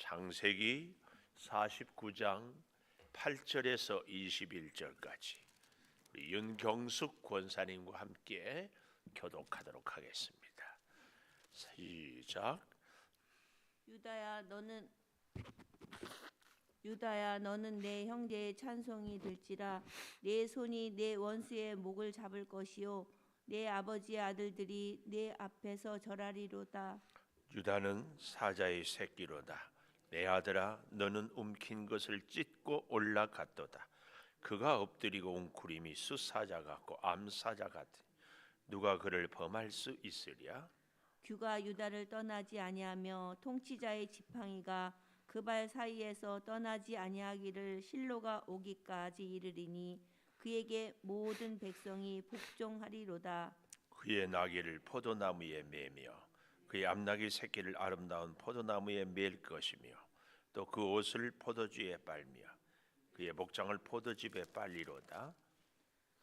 창세기 49장 8절에서 21절까지 우리 윤경숙 권사님과 함께 교독하도록 하겠습니다. 시작. 유다야 너는 내 형제의 찬송이 될지라. 내 손이 내 원수의 목을 잡을 것이요 내 아버지의 아들들이 내 앞에서 절하리로다. 유다는 사자의 새끼로다. 내 아들아 너는 움킨 것을 찢고 올라갔도다. 그가 엎드리고 웅크림이 수사자 같고 암사자 같으니 누가 그를 범할 수 있으랴? 규가 유다를 떠나지 아니하며 통치자의 지팡이가 그 발 사이에서 떠나지 아니하기를 실로가 오기까지 이르리니 그에게 모든 백성이 복종하리로다. 그의 나귀를 포도나무에 매며 그의 암나귀 새끼를 아름다운 포도나무에 맬 것이며 또 그 옷을 포도주에 빨며 그의 목장을 포도즙에 빨리로다.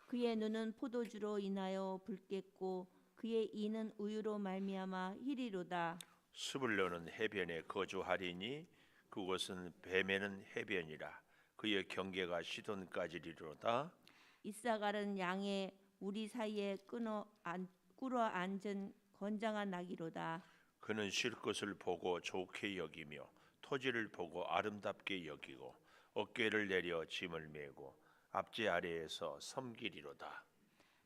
그의 눈은 포도주로 인하여 붉겠고 그의 이는 우유로 말미암아 희리로다. 스불론은 해변에 거주하리니 그곳은 뱀에는 해변이라. 그의 경계가 시돈까지리로다. 이사갈은 양의 우리 사이에 꿇어 앉은 건장한 나귀로다. 그는 쉴 것을 보고 좋게 여기며 토지를 보고 아름답게 여기고 어깨를 내려 짐을 메고 앞제 아래에서 섬기리로다.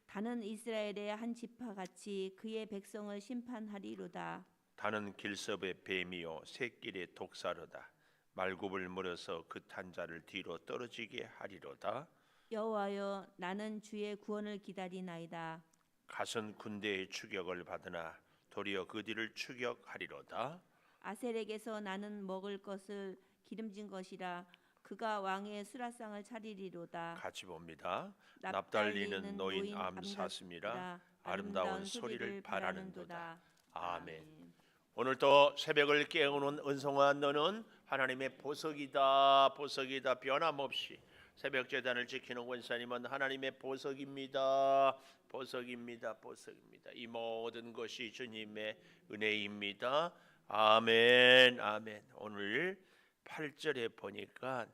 다는 이스라엘의 한 지파 같이 그의 백성을 심판하리로다. 다는 길섭의 뱀이요 새길의 독사로다. 말굽을 물어서 그 탄자를 뒤로 떨어지게 하리로다. 여호와여 나는 주의 구원을 기다리나이다. 갓은 군대의 추격을 받으나 도리어 그 뒤를 추격하리로다. 아셀에게서 나는 먹을 것을 기름진 것이라. 그가 왕의 수라상을 차리리로다. 같이 봅니다. 납달리는 노인 암사슴이라 아름다운 소리를 바라는도다. 아멘. 오늘도 새벽을 깨우는 은성한 너는 하나님의 보석이다. 보석이다. 변함없이 새벽 제단을 지키는 권사님은 하나님의 보석입니다. 보석입니다. 보석입니다. 이 모든 것이 주님의 은혜입니다. 아멘. 아멘. 오늘 8절에 보니까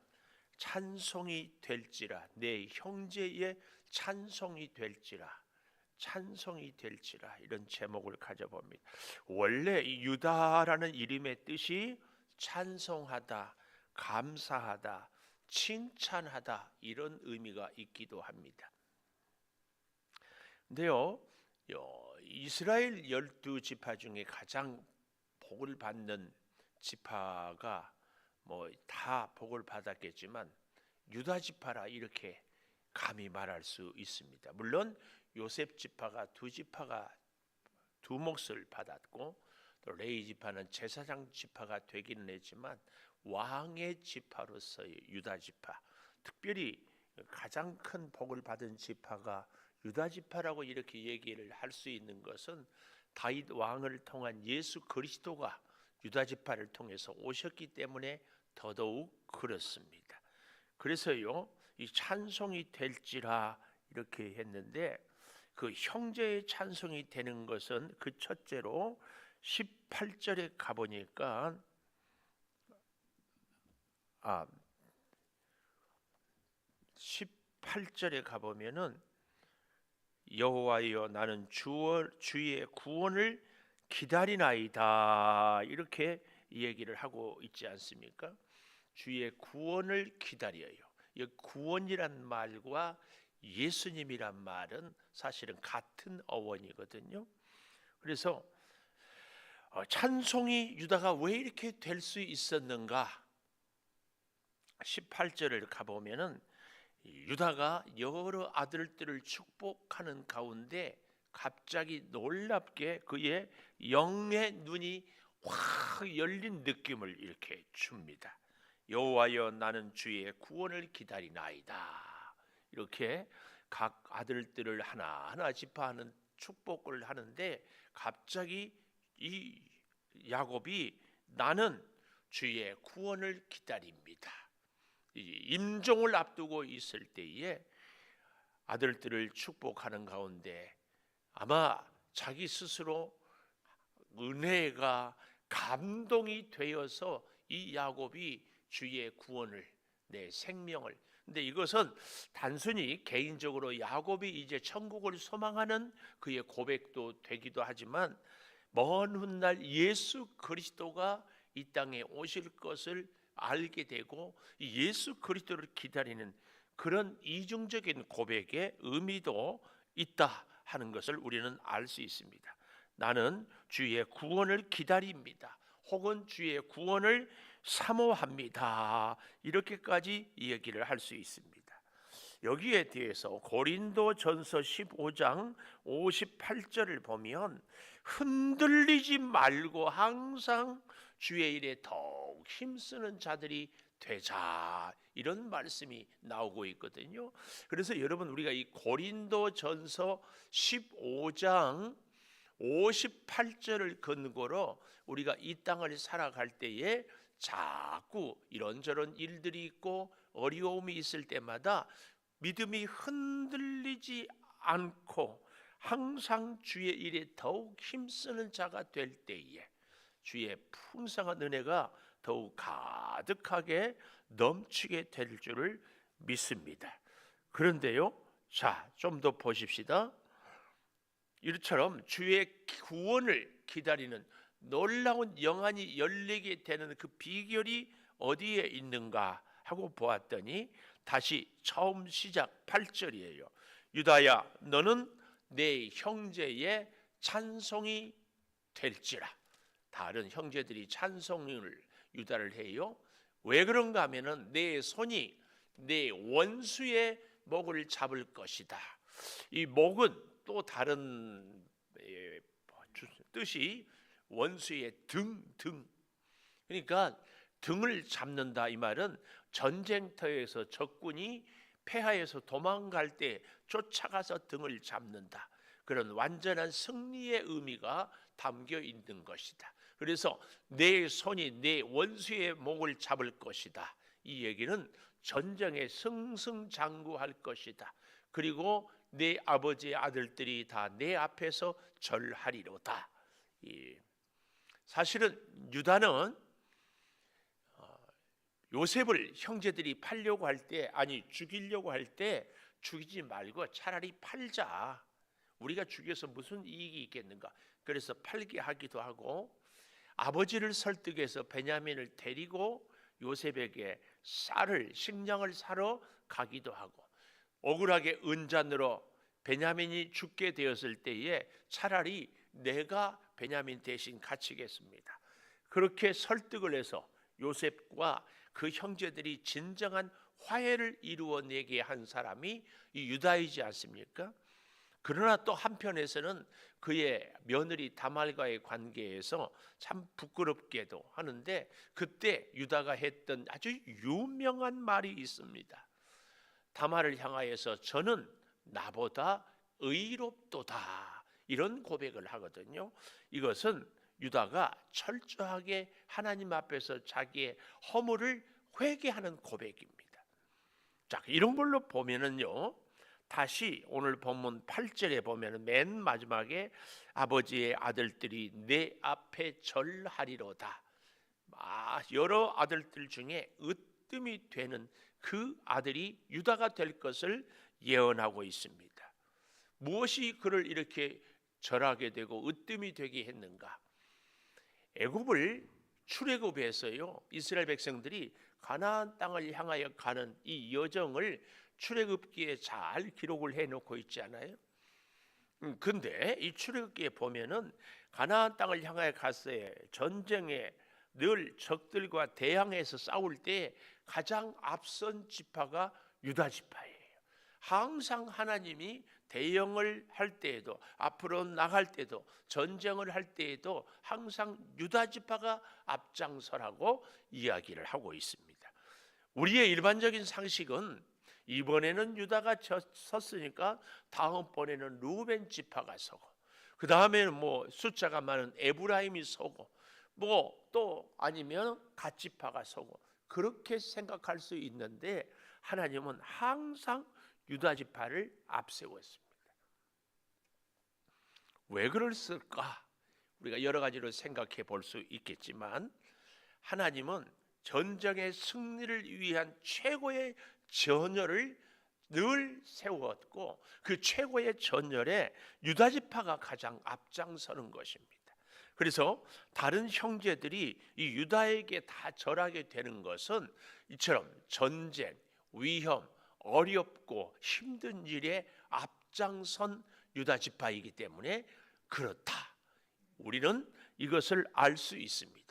찬송이 될지라, 내 형제의 찬송이 될지라, 찬송이 될지라, 이런 제목을 가져봅니다. 원래 유다라는 이름의 뜻이 찬송하다, 감사하다, 칭찬하다, 이런 의미가 있기도 합니다. 근데요, 이스라엘 12지파 중에 가장 복을 받는 지파가 다 복을 받았겠지만 유다 지파라 이렇게 감히 말할 수 있습니다. 물론 요셉 지파가 두 몫을 받았고 또 레위 지파는 제사장 지파가 되기는 했지만 왕의 지파로서의 유다 지파, 특별히 가장 큰 복을 받은 지파가 유다 지파라고 이렇게 얘기를 할 수 있는 것은 다윗 왕을 통한 예수 그리스도가 유다 지파를 통해서 오셨기 때문에 더더욱 그렇습니다. 그래서요, 이 찬송이 될지라 이렇게 했는데 그 형제의 찬송이 되는 것은 그 첫째로 18절에 가보니까 18절에 가보면은 여호와여 나는 주의 구원을 기다리나이다 이렇게 얘기를 하고 있지 않습니까? 주의 구원을 기다려요. 이 구원이란 말과 예수님이란 말은 사실은 같은 어원이거든요. 그래서 찬송이 유다가 왜 이렇게 될 수 있었는가? 18절을 가보면은 유다가 여러 아들들을 축복하는 가운데 갑자기 놀랍게 그의 영의 눈이 확 열린 느낌을 이렇게 줍니다. 여호와여 나는 주의 구원을 기다리나이다. 이렇게 각 아들들을 하나하나 지파하는 축복을 하는데 갑자기 이 야곱이 나는 주의 구원을 기다립니다. 임종을 앞두고 있을 때에 아들들을 축복하는 가운데 아마 자기 스스로 은혜가 감동이 되어서 이 야곱이 주의 구원을, 내 생명을, 근데 이것은 단순히 개인적으로 야곱이 이제 천국을 소망하는 그의 고백도 되기도 하지만 먼 훗날 예수 그리스도가 이 땅에 오실 것을 알게 되고 이 예수 그리스도를 기다리는 그런 이중적인 고백의 의미도 있다 하는 것을 우리는 알 수 있습니다. 나는 주의 구원을 기다립니다. 혹은 주의 구원을 사모합니다. 이렇게까지 이야기를 할 수 있습니다. 여기에 대해서 고린도전서 15장 58절을 보면 흔들리지 말고 항상 주의 일에 더욱 힘쓰는 자들이 되자, 이런 말씀이 나오고 있거든요. 그래서 여러분, 우리가 이 고린도전서 15장 58절을 근거로 우리가 이 땅을 살아갈 때에 자꾸 이런저런 일들이 있고 어려움이 있을 때마다 믿음이 흔들리지 않고 항상 주의 일에 더욱 힘쓰는 자가 될 때에 주의 풍성한 은혜가 더욱 가득하게 넘치게 될 줄을 믿습니다. 그런데요, 자, 좀 더 보십시다. 이처럼 주의 구원을 기다리는 놀라운 영안이 열리게 되는 그 비결이 어디에 있는가 하고 보았더니 다시 처음 시작 8절이에요. 유다야, 너는 내 형제의 찬송이 될지라. 다른 형제들이 찬송을 유다를 해요. 왜 그런가 하면은 내 손이 내 원수의 목을 잡을 것이다. 이 목은 또 다른 뜻이 원수의 등. 그러니까 등을 잡는다, 이 말은 전쟁터에서 적군이 패하여서 도망갈 때 쫓아가서 등을 잡는다, 그런 완전한 승리의 의미가 담겨 있는 것이다. 그래서 내 손이 내 원수의 목을 잡을 것이다, 이 얘기는 전쟁에 승승장구할 것이다. 그리고 내 아버지의 아들들이 다 내 앞에서 절하리로다. 사실은 유다는 요셉을 형제들이 팔려고 할 때, 아니 죽이려고 할 때 죽이지 말고 차라리 팔자. 우리가 죽여서 무슨 이익이 있겠는가. 그래서 팔게 하기도 하고, 아버지를 설득해서 베냐민을 데리고 요셉에게 식량을 사러 가기도 하고, 억울하게 은잔으로 베냐민이 죽게 되었을 때에 차라리 내가 베냐민 대신 갇히겠습니다. 그렇게 설득을 해서 요셉과 그 형제들이 진정한 화해를 이루어내게 한 사람이 이 유다이지 않습니까? 그러나 또 한편에서는 그의 며느리 다말과의 관계에서 참 부끄럽게도 하는데, 그때 유다가 했던 아주 유명한 말이 있습니다. 다말을 향하여서 저는 나보다 의롭도다, 이런 고백을 하거든요. 이것은 유다가 철저하게 하나님 앞에서 자기의 허물을 회개하는 고백입니다. 자, 이런 걸로 보면은요, 다시 오늘 본문 8절에 보면은 맨 마지막에 아버지의 아들들이 내 앞에 절하리로다. 여러 아들들 중에 으뜸이 되는 그 아들이 유다가 될 것을 예언하고 있습니다. 무엇이 그를 이렇게 절하게 되고 으뜸이 되게 했는가? 애굽을 출애굽해서요, 이스라엘 백성들이 가나안 땅을 향하여 가는 이 여정을 출애굽기에 잘 기록을 해놓고 있지 않아요? 근데 이 출애굽기에 보면은 가나안 땅을 향하여 갔어요. 전쟁에 늘 적들과 대항해서 싸울 때 가장 앞선 지파가 유다 지파예요. 항상 하나님이 대형을 할 때에도, 앞으로 나갈 때도, 전쟁을 할 때에도 항상 유다 지파가 앞장서라고 이야기를 하고 있습니다. 우리의 일반적인 상식은 이번에는 유다가 섰으니까 다음번에는 루벤 지파가 서고, 그 다음에는 뭐 숫자가 많은 에브라임이 서고, 뭐 또 아니면 갓 지파가 서고, 그렇게 생각할 수 있는데 하나님은 항상 유다 지파를 앞세웠습니다. 왜 그랬을까? 우리가 여러 가지로 생각해 볼 수 있겠지만 하나님은 전쟁의 승리를 위한 최고의 전열을 늘 세웠고 그 최고의 전열에 유다 지파가 가장 앞장서는 것입니다. 그래서 다른 형제들이 이 유다에게 다 절하게 되는 것은 이처럼 전쟁, 위험, 어렵고 힘든 일에 앞장선 유다 지파이기 때문에 그렇다. 우리는 이것을 알 수 있습니다.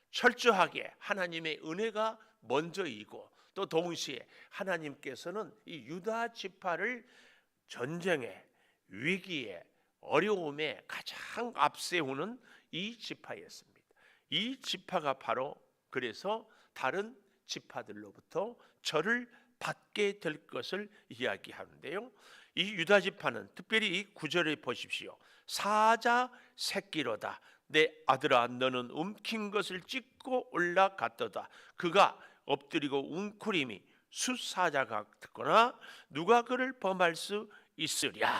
철저하게 하나님의 은혜가 먼저이고 또 동시에 하나님께서는 이 유다 지파를 전쟁에, 위기에, 어려움에 가장 앞세우는 이 지파였습니다. 이 지파가 바로 그래서 다른 지파들로부터 절을 받게 될 것을 이야기하는데요. 이 유다 지파는 특별히 이 9절에 보십시오. 사자 새끼로다. 내 아들아 너는 움킨 것을 찢고 올라갔도다. 그가 엎드리고 웅크림이 숫사자 같거나 누가 그를 범할 수 있으랴.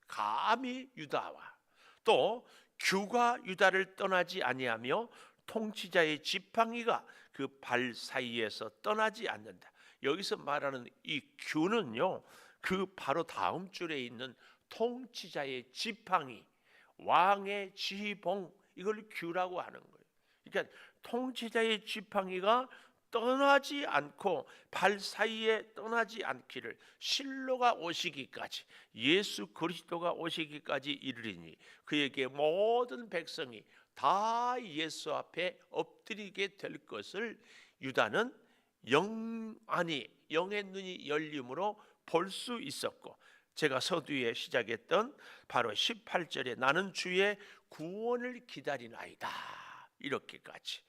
감히 유다와 또 규가 유다를 떠나지 아니하며 통치자의 지팡이가 그 발 사이에서 떠나지 않는다. 여기서 말하는 이 규는요, 그 바로 다음 줄에 있는 통치자의 지팡이, 왕의 지휘봉, 이걸 규라고 하는 거예요. 그러니까 통치자의 지팡이가 떠나지 않고 발 사이에 떠나지 않기를 실로가 오시기까지, 예수 그리스도가 오시기까지 이르리니 그에게 모든 백성이 다 예수 앞에 엎드리게 될 것을 유다는 영의 눈이 열림으로 볼 수 있었고, 제가 서두에 시작했던 바로 18절에 나는 주의 구원을 기다리나이다, 이렇게까지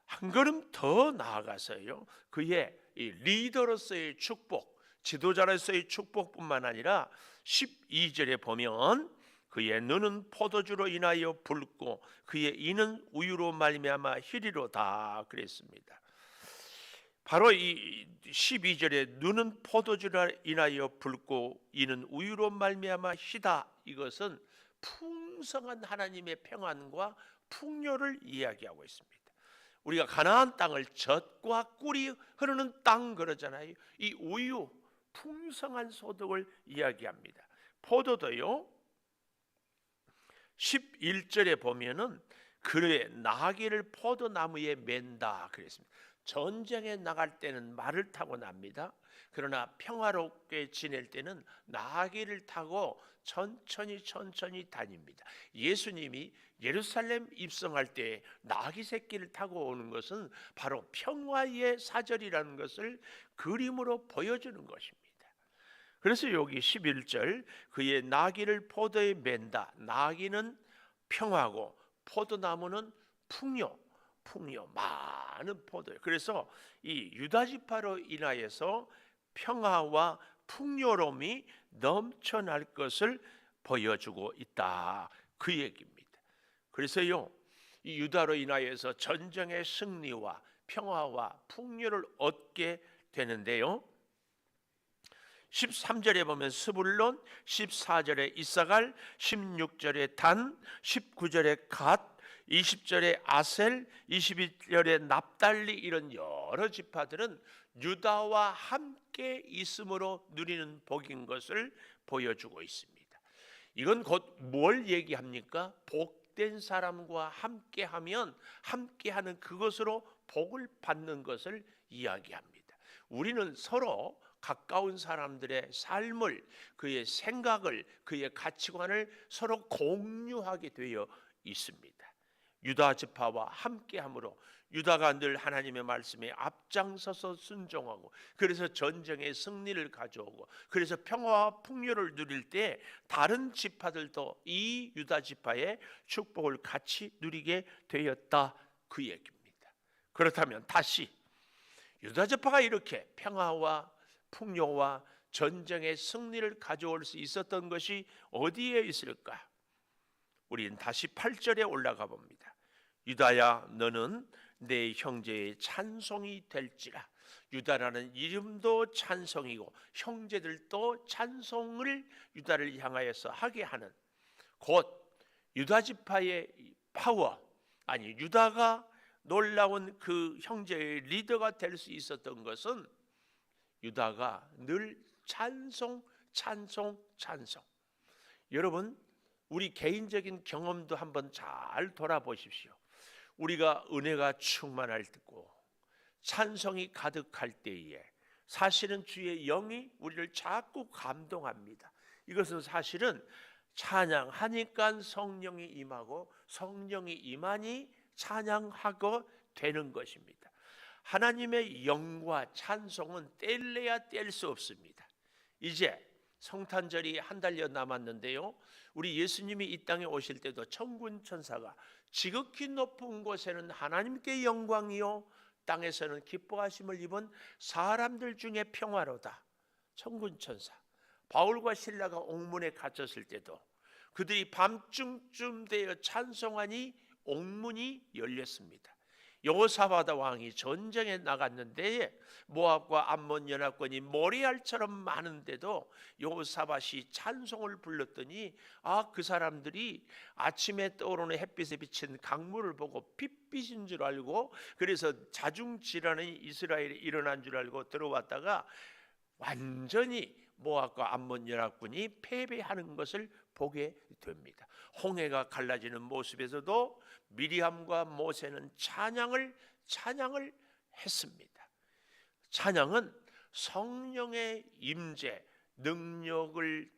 한 걸음 더 나아가서요, 그의 이 리더로서의 축복, 지도자로서의 축복뿐만 아니라 12절에 보면 그의 눈은 포도주로 인하여 붉고 그의 이는 우유로 말미암아 희리로다 그랬습니다. 바로 이 12절에 눈은 포도주로 인하여 붉고 이는 우유로 말미암아 희다, 이것은 풍성한 하나님의 평안과 풍요를 이야기하고 있습니다. 우리가 가나안 땅을 젖과 꿀이 흐르는 땅 그러잖아요. 이 우유, 풍성한 소득을 이야기합니다. 포도도요, 11절에 보면은 그의 나귀를 포도나무에 맨다 그랬습니다. 전쟁에 나갈 때는 말을 타고 납니다. 그러나 평화롭게 지낼 때는 나귀를 타고 천천히 다닙니다. 예수님이 예루살렘 입성할 때 나귀 새끼를 타고 오는 것은 바로 평화의 사절이라는 것을 그림으로 보여주는 것입니다. 그래서 여기 11절 그의 나귀를 포도에 맨다. 나귀는 평화고 포도나무는 풍요, 많은 포도예요. 그래서 이 유다 지파로 인하여서 평화와 풍요로움이 넘쳐날 것을 보여주고 있다, 그 얘기입니다. 그래서요, 이 유다로 인하여서 전쟁의 승리와 평화와 풍요를 얻게 되는데요, 13절에 보면 스불론, 14절에 이사갈, 16절에 단, 19절에 갓, 20절에 아셀, 22절에 납달리, 이런 여러 지파들은 유다와 함께 있음으로 누리는 복인 것을 보여주고 있습니다. 이건 곧 뭘 얘기합니까? 복된 사람과 함께하면 함께하는 그것으로 복을 받는 것을 이야기합니다. 우리는 서로 가까운 사람들의 삶을, 그의 생각을, 그의 가치관을 서로 공유하게 되어 있습니다. 유다 지파와 함께함으로 유다가 늘 하나님의 말씀에 앞장서서 순종하고, 그래서 전쟁의 승리를 가져오고, 그래서 평화와 풍요를 누릴 때 다른 지파들도 이 유다 지파의 축복을 같이 누리게 되었다, 그 얘기입니다. 그렇다면 다시 유다 지파가 이렇게 평화와 풍요와 전쟁의 승리를 가져올 수 있었던 것이 어디에 있을까? 우리는 다시 8절에 올라가 봅니다. 유다야 너는 내 형제의 찬송이 될지라. 유다라는 이름도 찬송이고 형제들도 찬송을 유다를 향하여서 하게 하는, 곧 유다 지파의 파워, 아니 유다가 놀라운 그 형제의 리더가 될 수 있었던 것은 유다가 늘 찬송. 여러분, 우리 개인적인 경험도 한번 잘 돌아보십시오. 우리가 은혜가 충만할 때고 찬송이 가득할 때에 사실은 주의 영이 우리를 자꾸 감동합니다. 이것은 사실은 찬양하니까 성령이 임하고 성령이 임하니 찬양하고 되는 것입니다. 하나님의 영과 찬송은 뗄래야 뗄 수 없습니다. 이제 성탄절이 한 달여 남았는데요, 우리 예수님이 이 땅에 오실 때도 천군 천사가 지극히 높은 곳에는 하나님께 영광이요 땅에서는 기뻐하심을 입은 사람들 중에 평화로다. 천군 천사. 바울과 실라가 옥문에 갇혔을 때도 그들이 밤중쯤 되어 찬송하니 옥문이 열렸습니다. 여호사밧 왕이 전쟁에 나갔는데 모압과 암몬 연합군이 모래알처럼 많은데도 여호사밧이 찬송을 불렀더니 그 사람들이 아침에 떠오르는 햇빛에 비친 강물을 보고 핏빛인 줄 알고, 그래서 자중질환이 이스라엘에 일어난 줄 알고 들어왔다가 완전히 모압과 암몬 연합군이 패배하는 것을 보게 됩니다. 홍해가 갈라지는 모습에서도 미리암과 모세는 찬양을 했습니다. 찬양은 성령의 임재, 능력을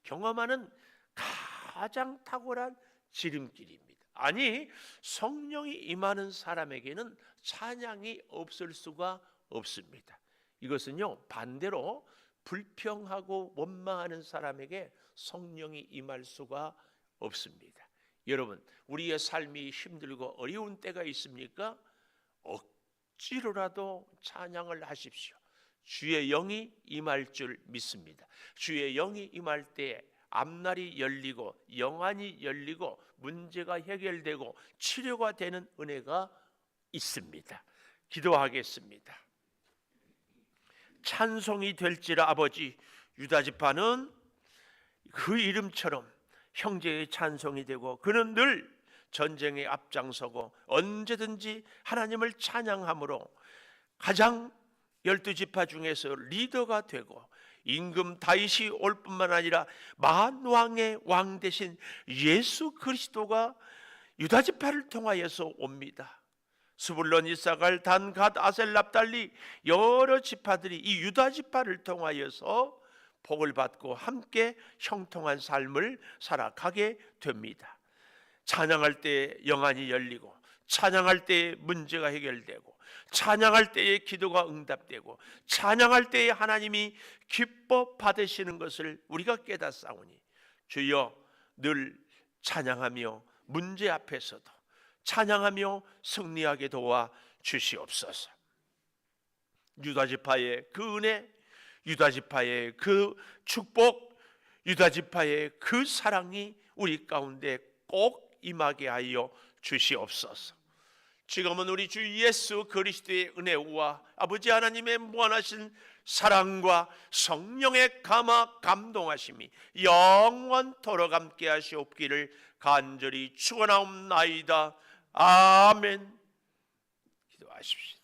경험하는 가장 탁월한 지름길입니다. 아니, 성령이 임하는 사람에게는 찬양이 없을 수가 없습니다. 이것은요, 반대로 불평하고 원망하는 사람에게 성령이 임할 수가 없습니다. 여러분, 우리의 삶이 힘들고 어려운 때가 있습니까? 억지로라도 찬양을 하십시오. 주의 영이 임할 줄 믿습니다. 주의 영이 임할 때 앞날이 열리고 영안이 열리고 문제가 해결되고 치료가 되는 은혜가 있습니다. 기도하겠습니다. 찬송이 될지라 아버지, 유다 지파는 그 이름처럼 형제의 찬송이 되고 그는 늘 전쟁에 앞장서고 언제든지 하나님을 찬양함으로 가장 12지파 중에서 리더가 되고 임금 다윗이 올 뿐만 아니라 만왕의 왕 되신 예수 그리스도가 유다 지파를 통하여서 옵니다. 스불론, 이사갈, 단, 갓, 아셀, 납달리 여러 지파들이 이 유다 지파를 통하여서 복을 받고 함께 형통한 삶을 살아가게 됩니다. 찬양할 때 영안이 열리고 찬양할 때 문제가 해결되고 찬양할 때에 기도가 응답되고 찬양할 때에 하나님이 기뻐 받으시는 것을 우리가 깨닫사오니 주여 늘 찬양하며 문제 앞에서도 찬양하며 승리하게 도와 주시옵소서. 유다지파의 그 은혜, 유다지파의 그 축복, 유다지파의 그 사랑이 우리 가운데 꼭 임하게 하여 주시옵소서. 지금은 우리 주 예수 그리스도의 은혜와 아버지 하나님의 무한하신 사랑과 성령의 감동하심이 영원토록 함께 하시옵기를 간절히 축원하옵나이다. 아멘. 기도하십시오.